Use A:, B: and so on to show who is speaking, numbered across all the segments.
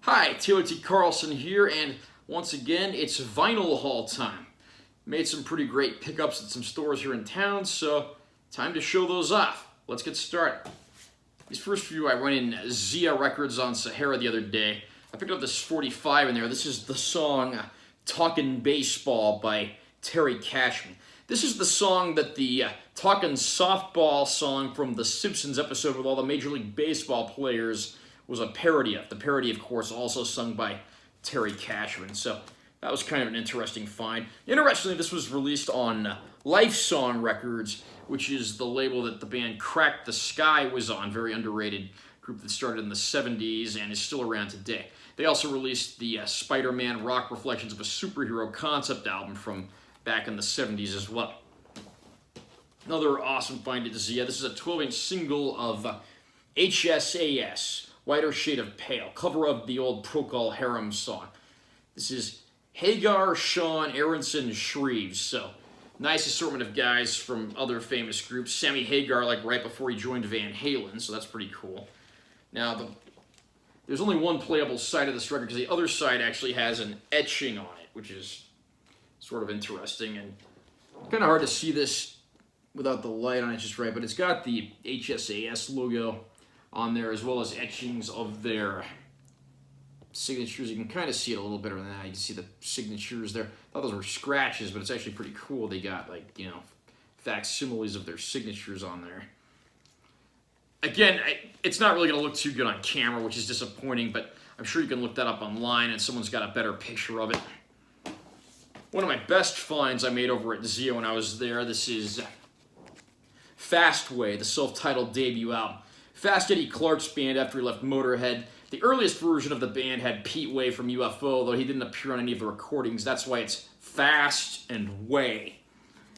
A: Hi, Taylor T. Carlson here, and once again, it's vinyl haul time. Made some pretty great pickups at some stores here in town, so time to show those off. Let's get started. These first few I went in Zia Records on Sahara the other day. I picked up this 45 in there. This is the song Talkin' Baseball by Terry Cashman. This is the song that the Talkin' Softball song from the Simpsons episode with all the Major League Baseball players was a parody of. The parody, of course, also sung by Terry Cashman. So that was kind of an interesting find. Interestingly, this was released on Lifesong Records, which is the label that the band Crack the Sky was on. Very underrated group that started in the 70s and is still around today. They also released the Spider-Man Rock Reflections of a Superhero concept album from back in the 70s as well. Another awesome find at Zia. This is a 12-inch single of HSAS, Whiter Shade of Pale, cover of the old Procol Harum song. This is Hagar, Sean, Aronson, Shreves. So, nice assortment of guys from other famous groups. Sammy Hagar, like right before he joined Van Halen, so that's pretty cool. Now, there's only one playable side of this record because the other side actually has an etching on it, which is sort of interesting and kind of hard to see this without the light on it just right, but it's got the HSAS logo on there as well as etchings of their signatures. You can kind of see it a little better than that. You can see the signatures there. I thought those were scratches, but it's actually pretty cool. They got, like, you know, facsimiles of their signatures on there. Again, it's not really going to look too good on camera, which is disappointing, but I'm sure you can look that up online and someone's got a better picture of it. One of my best finds I made over at Zia when I was there, this is Fastway, the self-titled debut album. Fast Eddie Clarke's band after he left Motorhead. The earliest version of the band had Pete Way from UFO, though he didn't appear on any of the recordings. That's why it's Fast and Way.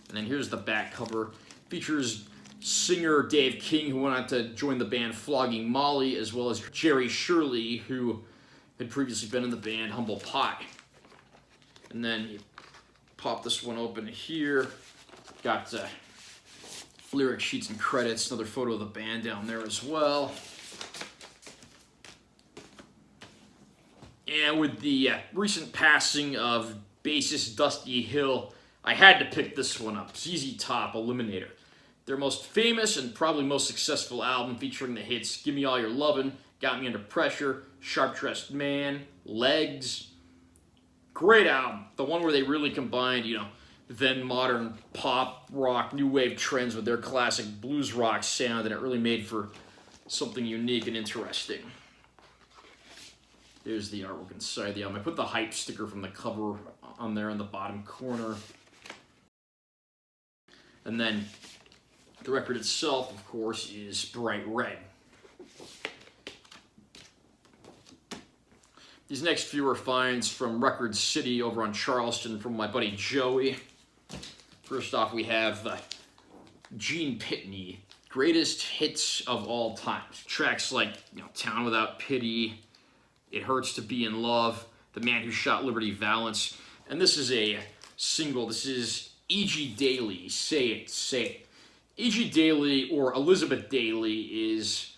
A: And then here's the back cover. Features singer Dave King, who went on to join the band Flogging Molly, as well as Jerry Shirley, who had previously been in the band Humble Pie. And then you pop this one open here. Got lyric sheets and credits. Another photo of the band down there as well. And with the recent passing of bassist Dusty Hill, I had to pick this one up. ZZ Top, Eliminator. Their most famous and probably most successful album, featuring the hits Gimme All Your Lovin', Got Me Under Pressure, Sharp Dressed Man, Legs. Great album. The one where they really combined, you know, then modern pop, rock, new wave trends with their classic blues rock sound, and it really made for something unique and interesting. There's the artwork inside the album. I put the hype sticker from the cover on there in the bottom corner. And then the record itself, of course, is bright red. These next few are finds from Record City over on Charleston from my buddy Joey. First off, we have Gene Pitney, Greatest Hits of All Time. Tracks like, you know, Town Without Pity, It Hurts to Be in Love, The Man Who Shot Liberty Valance. And this is a single. This is E.G. Daily, Say It, Say It. E.G. Daily, or Elizabeth Daily, is,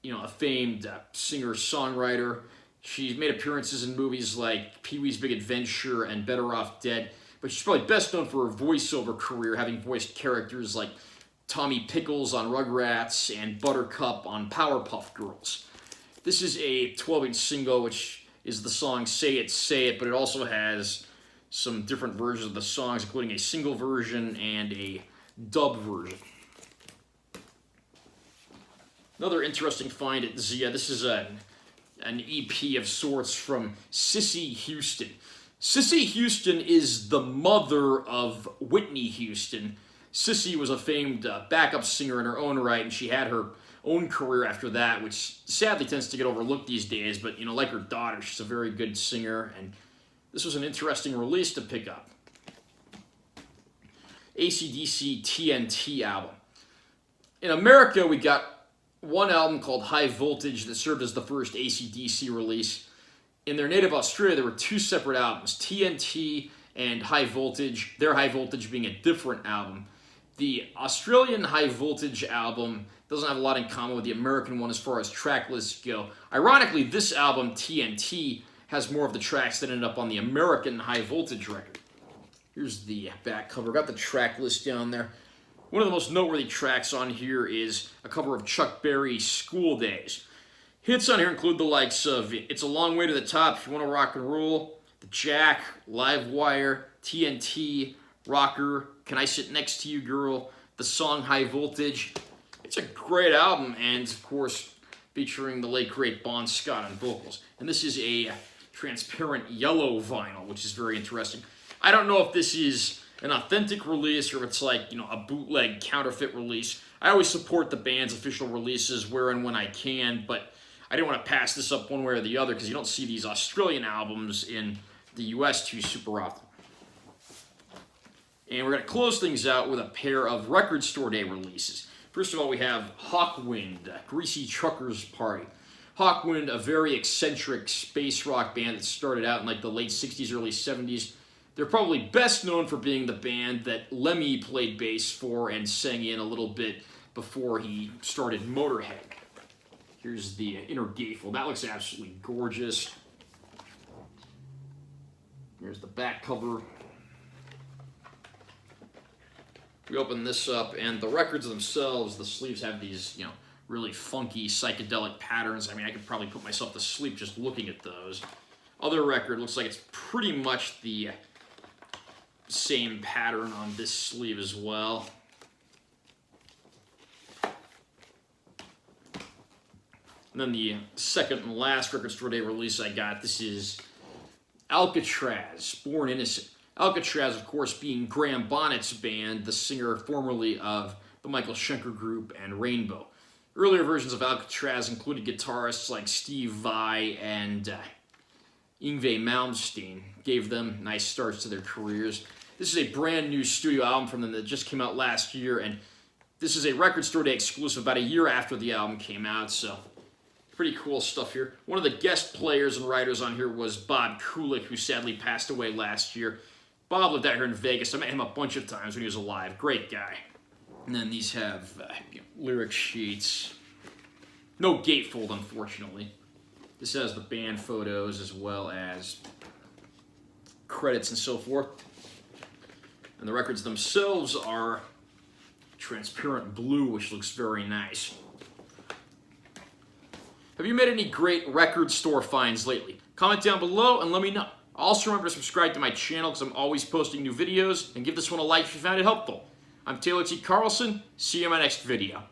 A: you know, a famed singer-songwriter. She's made appearances in movies like Pee-wee's Big Adventure and Better Off Dead. But she's probably best known for her voiceover career, having voiced characters like Tommy Pickles on Rugrats and Buttercup on Powerpuff Girls. This is a 12-inch single, which is the song Say It, Say It, but it also has some different versions of the songs, including a single version and a dub version. Another interesting find at Zia. This is an EP of sorts from Cissy Houston. Cissy Houston is the mother of Whitney Houston. Cissy was a famed backup singer in her own right, and she had her own career after that, which sadly tends to get overlooked these days, but, you know, like her daughter, she's a very good singer, and this was an interesting release to pick up. AC/DC TNT album. In America, we got one album called High Voltage that served as the first AC/DC release. In their native Australia, there were two separate albums, TNT and High Voltage, their High Voltage being a different album. The Australian High Voltage album Doesn't have a lot in common with the American one as far as track lists go. Ironically, this album, TNT, has more of the tracks that ended up on the American High Voltage record. Here's the back cover. Got the track list down there. One of the most noteworthy tracks on here is a cover of Chuck Berry's School Days. Hits on here include the likes of It's a Long Way to the Top, If You Want to Rock and Roll, The Jack, Live Wire, TNT, Rocker, Can I Sit Next to You Girl, the song High Voltage. It's a great album, and of course, featuring the late great Bon Scott on vocals. And this is a transparent yellow vinyl, which is very interesting. I don't know if this is an authentic release or if it's like, a bootleg counterfeit release. I always support the band's official releases where and when I can, but I didn't want to pass this up one way or the other because you don't see these Australian albums in the US too super often. And we're going to close things out with a pair of Record Store Day releases. First of all, we have Hawkwind, Greasy Trucker's Party. Hawkwind, a very eccentric space rock band that started out in like the late 60s, early 70s. They're probably best known for being the band that Lemmy played bass for and sang in a little bit before he started Motorhead. Here's the inner gatefold. That looks absolutely gorgeous. Here's the back cover. We open this up, and the records themselves, the sleeves have these, really funky psychedelic patterns. I mean, I could probably put myself to sleep just looking at those. Other record looks like it's pretty much the same pattern on this sleeve as well. And then the second and last Record Store Day release I got, this is Alcatraz, Born Innocent. Alcatraz, of course, being Graham Bonnet's band, the singer formerly of the Michael Schenker Group and Rainbow. Earlier versions of Alcatraz included guitarists like Steve Vai and Yngwie Malmsteen, gave them nice starts to their careers. This is a brand new studio album from them that just came out last year, and this is a Record Store Day exclusive about a year after the album came out, so pretty cool stuff here. One of the guest players and writers on here was Bob Kulick, who sadly passed away last year. Bob lived out here in Vegas. I met him a bunch of times when he was alive. Great guy. And then these have lyric sheets. No gatefold, unfortunately. This has the band photos as well as credits and so forth. And the records themselves are transparent blue, which looks very nice. Have you made any great record store finds lately? Comment down below and let me know. Also remember to subscribe to my channel because I'm always posting new videos, and give this one a like if you found it helpful. I'm Taylor T. Carlson. See you in my next video.